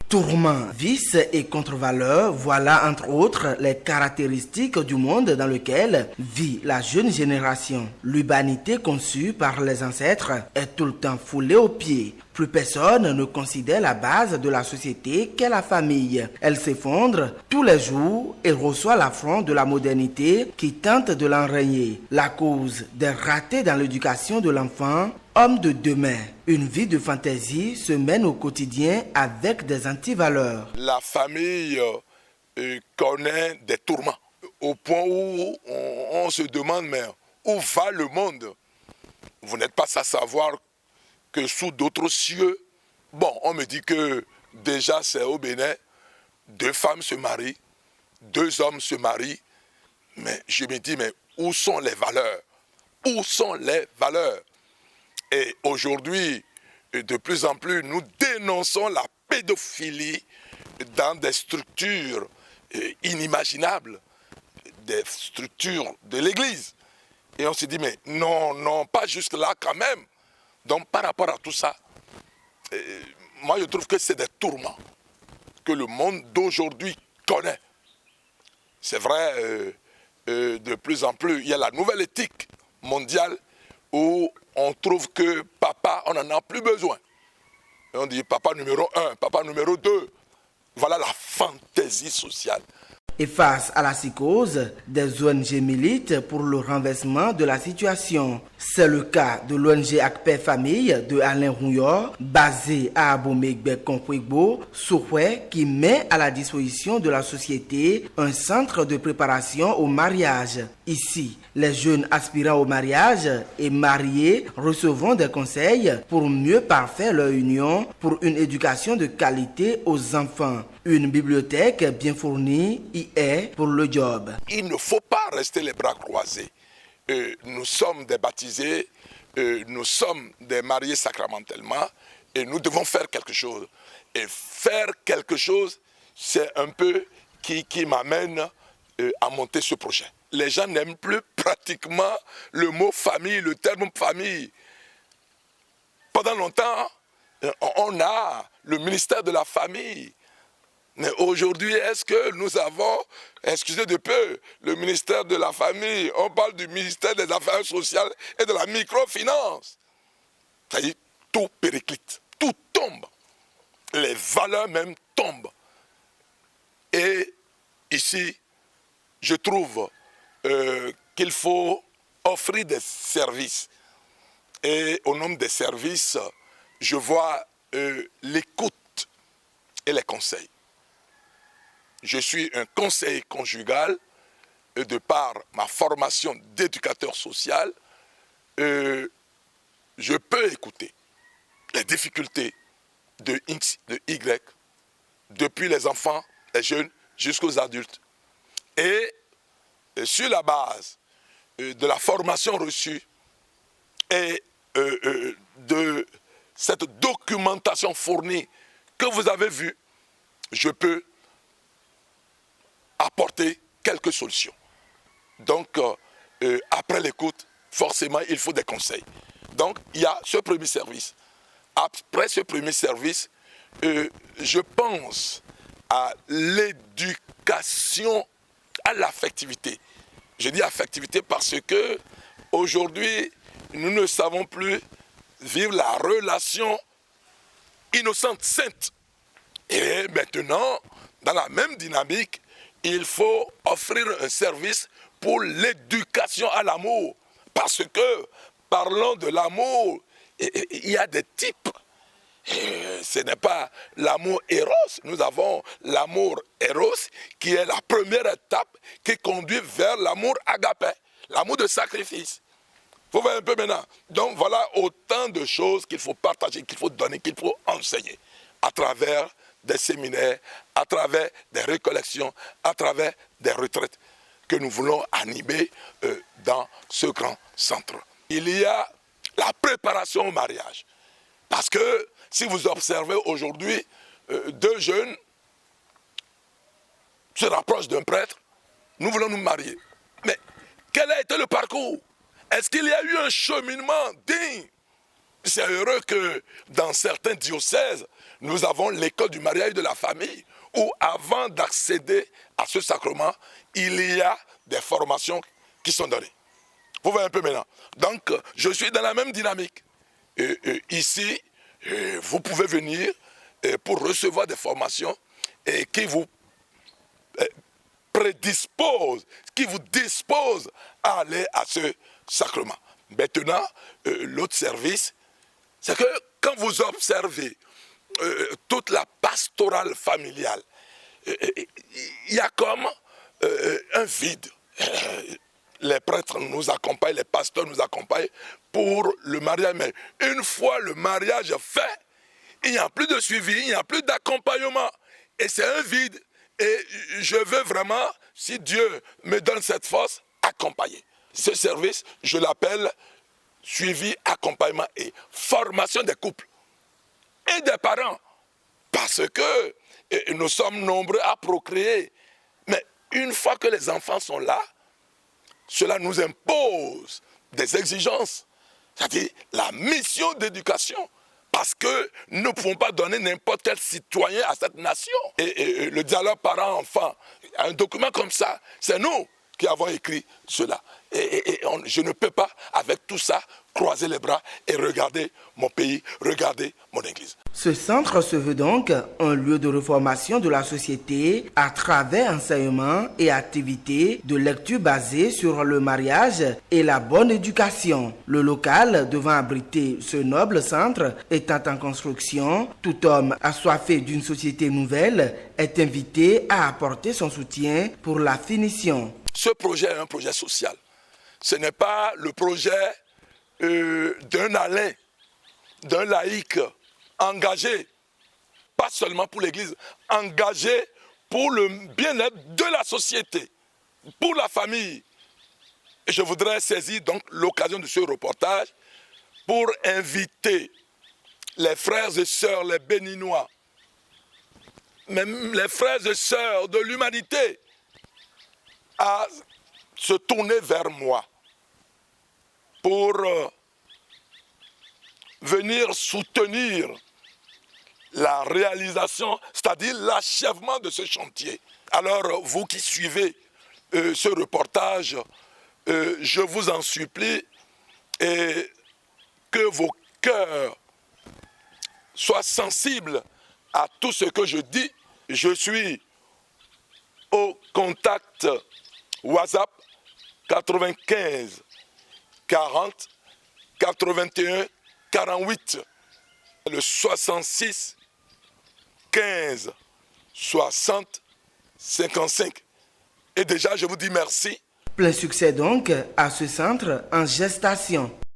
Tourments, vices et contre-valeurs, voilà entre autres les caractéristiques du monde dans lequel vit la jeune génération. L'urbanité conçue par les ancêtres est tout le temps foulée aux pieds. Plus personne ne considère la base de la société qu'est la famille. Elle s'effondre tous les jours et reçoit l'affront de la modernité qui tente de l'enrayer. La cause des ratés dans l'éducation de l'enfant, homme de demain. Une vie de fantaisie se mène au quotidien avec des antivaleurs. La famille connaît des tourments au point où on se demande mais où va le monde? Vous n'êtes pas sans savoir que sous d'autres cieux, bon, on me dit que déjà c'est au Bénin, 2 femmes se marient, 2 hommes se marient, mais je me dis mais où sont les valeurs? Où sont les valeurs? Et aujourd'hui, de plus en plus, nous dénonçons la pédophilie dans des structures inimaginables, des structures de l'Église. Et on se dit, mais non, pas jusque-là quand même. Donc par rapport à tout ça, moi je trouve que c'est des tourments que le monde d'aujourd'hui connaît. C'est vrai, de plus en plus, il y a la nouvelle éthique mondiale où on trouve que papa, on n'en a plus besoin. Et on dit papa numéro 1, papa numéro 2. Voilà la fantaisie sociale. Et face à la psychose, des ONG militent pour le renversement de la situation. C'est le cas de l'ONG Akpé Famille de Alain Rouillard, basée à Abomey-Konkwegbo, Souhoué, qui met à la disposition de la société un centre de préparation au mariage. Ici, les jeunes aspirants au mariage et mariés recevront des conseils pour mieux parfaire leur union pour une éducation de qualité aux enfants. Une bibliothèque bien fournie y est pour le job. Il ne faut pas rester les bras croisés. Nous sommes des baptisés, nous sommes des mariés sacramentellement et nous devons faire quelque chose. Et faire quelque chose, c'est un peu qui m'amène à monter ce projet. Les gens n'aiment plus pratiquement le mot famille, le terme famille. Pendant longtemps, on a le ministère de la famille. Mais aujourd'hui, est-ce que nous avons, excusez de peu, le ministère de la famille? On parle du ministère des Affaires sociales et de la microfinance. C'est-à-dire, tout périclite, tout tombe. Les valeurs même tombent. Et ici, je trouve qu'il faut offrir des services. Et au nom des services, je vois l'écoute et les conseils. Je suis un conseiller conjugal et de par ma formation d'éducateur social, je peux écouter les difficultés de X, de Y, depuis les enfants, les jeunes, jusqu'aux adultes. Et sur la base de la formation reçue et de cette documentation fournie que vous avez vue, je peux apporter quelques solutions. Donc, après l'écoute, forcément, il faut des conseils. Donc, il y a ce premier service. Après ce premier service, je pense à l'éducation, à l'affectivité. Je dis affectivité parce que aujourd'hui, nous ne savons plus vivre la relation innocente, sainte. Et maintenant, dans la même dynamique, il faut offrir un service pour l'éducation à l'amour. Parce que, parlant de l'amour, il y a des types. Ce n'est pas l'amour éros. Nous avons l'amour éros qui est la première étape qui conduit vers l'amour agapé, l'amour de sacrifice. Vous voyez un peu maintenant. Donc voilà autant de choses qu'il faut partager, qu'il faut donner, qu'il faut enseigner à travers des séminaires, à travers des récollections, à travers des retraites que nous voulons animer dans ce grand centre. Il y a la préparation au mariage. Parce que si vous observez aujourd'hui, 2 jeunes se rapprochent d'un prêtre, nous voulons nous marier. Mais quel a été le parcours? Est-ce qu'il y a eu un cheminement digne? c'est heureux que dans certains diocèses, nous avons l'école du mariage de la famille, où avant d'accéder à ce sacrement, il y a des formations qui sont données. Vous voyez un peu maintenant. Donc, je suis dans la même dynamique. Ici, vous pouvez venir pour recevoir des formations qui vous prédisposent, qui vous disposent à aller à ce sacrement. Maintenant, l'autre service, c'est que quand vous observez toute la pastorale familiale, il y a comme un vide. Les prêtres nous accompagnent, les pasteurs nous accompagnent pour le mariage. Mais une fois le mariage fait, il n'y a plus de suivi, il n'y a plus d'accompagnement. Et c'est un vide. Et je veux vraiment, si Dieu me donne cette force, accompagner. Ce service, je l'appelle suivi, accompagnement et formation des couples et des parents. Parce que nous sommes nombreux à procréer. Mais une fois que les enfants sont là, cela nous impose des exigences, c'est-à-dire la mission d'éducation. Parce que nous ne pouvons pas donner n'importe quel citoyen à cette nation. Et le dialogue parent-enfant, un document comme ça, c'est nous qui avons écrit cela. Je ne peux pas, avec tout ça, croiser les bras et regarder mon pays, regarder mon église. Ce centre se veut donc un lieu de reformation de la société à travers enseignements et activités de lecture basées sur le mariage et la bonne éducation. Le local devant abriter ce noble centre étant en construction, tout homme assoiffé d'une société nouvelle est invité à apporter son soutien pour la finition. Ce projet est un projet social. Ce n'est pas le projet d'un Alain, d'un laïc engagé, pas seulement pour l'Église, engagé pour le bien-être de la société, pour la famille. Et je voudrais saisir donc l'occasion de ce reportage pour inviter les frères et sœurs, les Béninois, même les frères et sœurs de l'humanité, à se tourner vers moi pour venir soutenir la réalisation, c'est-à-dire l'achèvement de ce chantier. Alors, vous qui suivez ce reportage, je vous en supplie, et que vos cœurs soient sensibles à tout ce que je dis. Je suis au contact WhatsApp 95 40 81 48, le 66 15 60 55. Et déjà, je vous dis merci. Plein succès donc à ce centre en gestation.